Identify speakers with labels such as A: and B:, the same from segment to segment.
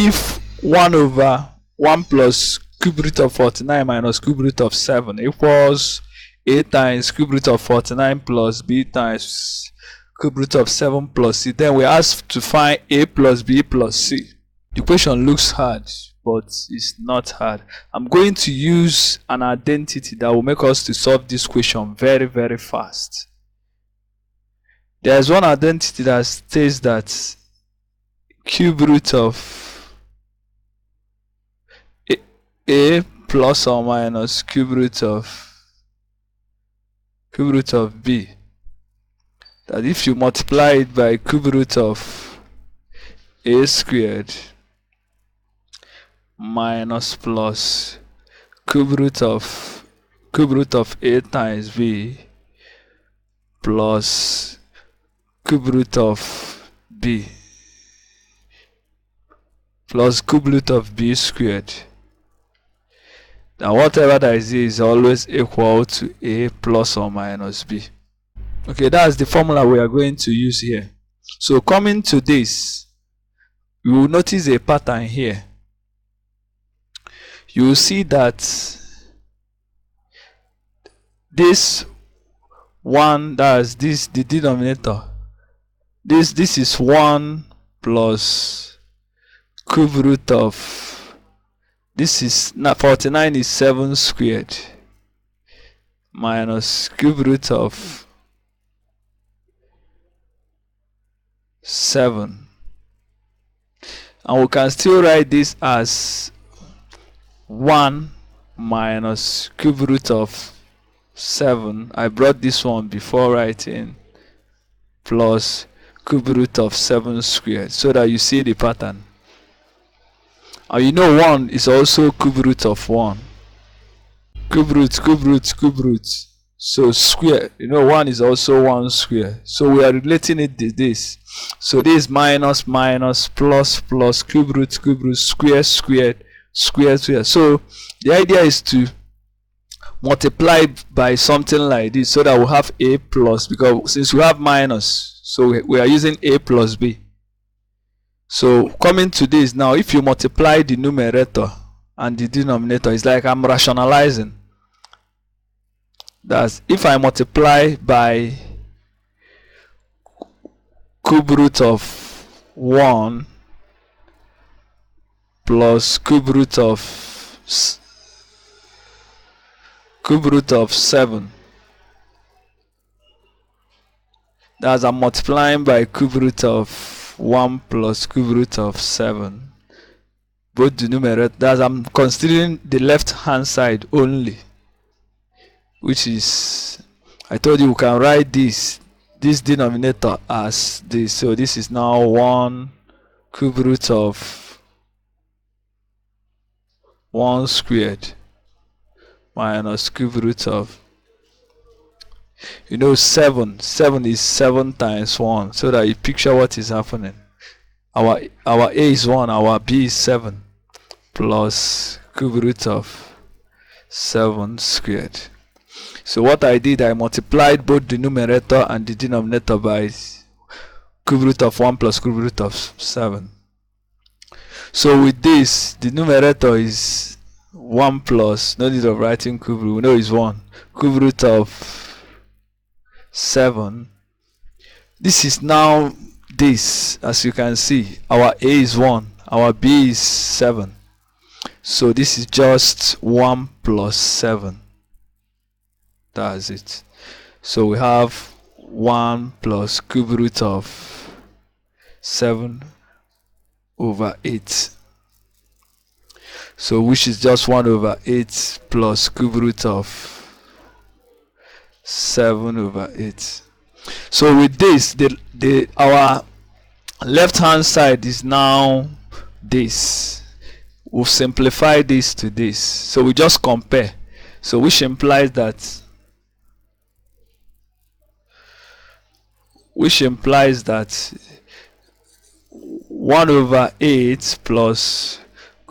A: if 1 over 1 plus cube root of 49 minus cube root of 7 equals a times cube root of 49 plus b times cube root of 7 plus c, then we ask to find a plus b plus c. The question looks hard, but it's not hard. I'm going to use an identity that will make us to solve this question very, very fast. There's one identity that states that cube root of a plus or minus cube root of b, that if you multiply it by cube root of a squared minus plus cube root of a times b plus cube root of b plus cube root of b squared, now whatever that is always equal to a plus or minus b. Okay, that's the formula we are going to use here. So coming to this, you will notice a pattern here. You will see that this one, that's this, the denominator, this is 1 plus cube root of, this is 49 is 7 squared minus cube root of 7, and we can still write this as 1 minus cube root of 7. I brought this one before writing plus cube root of 7 squared, so that you see the pattern. And you know 1 is also cube root of 1. Cube root. So square, you know 1 is also 1 square. So we are relating it to this. So this minus plus cube root square squared. So the idea is to multiply by something like this so that we have a plus, because since we have minus, so we are using a plus b. So coming to this now, if you multiply the numerator and the denominator, it's like I'm rationalizing. That's if I multiply by cube root of 1 plus cube root of 7, that's I'm multiplying by cube root of 1 plus cube root of 7, both the numerator, that's I'm considering the left hand side only, which is, I told you we can write this denominator as this. So this is now 1 cube root of 1 squared minus cube root of, you know, 7 is 7 times 1, so that you picture what is happening. Our a is 1, our b is 7, plus cube root of 7 squared. So what I did, I multiplied both the numerator and the denominator by cube root of 1 plus cube root of 7. So with this, the numerator is 1 plus, no need of writing cube root, we know it's 1, cube root of 7. This is now this, as you can see, our a is 1, our b is 7. So this is just 1 plus 7. That's it. So we have 1 plus cube root of 7 over 8. So which is just 1 over 8 plus cube root of 7 over 8. So with this, our left hand side is now this. We'll simplify this to this. So we just compare. So which implies that 1 over 8 plus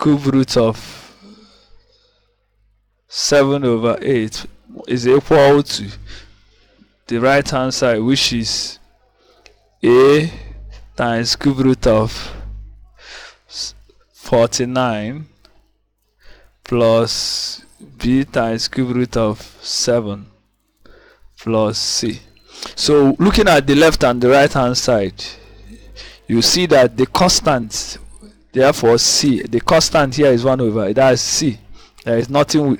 A: cube root of 7 over 8 is equal to the right hand side, which is a times cube root of 49 plus b times cube root of 7 plus c. So looking at the left and the right hand side, you see that the constant, therefore c, the constant here is 1 over, that's c. There is nothing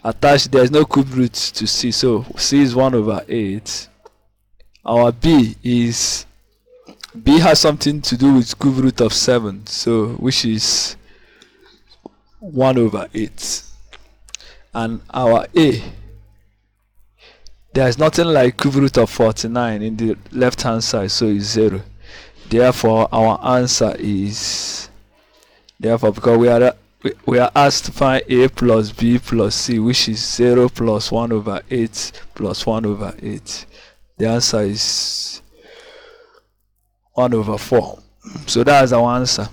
A: attached, there is no cube root to c, so c is 1 over 8. Our b has something to do with cube root of 7, so which is 1 over 8. And our a, there is nothing like cube root of 49 in the left hand side, so it's 0. Therefore our answer is, therefore because we are asked to find a plus b plus c, which is 0 plus 1 over 8 plus 1 over 8. The answer is 1 over 4. So that's our answer.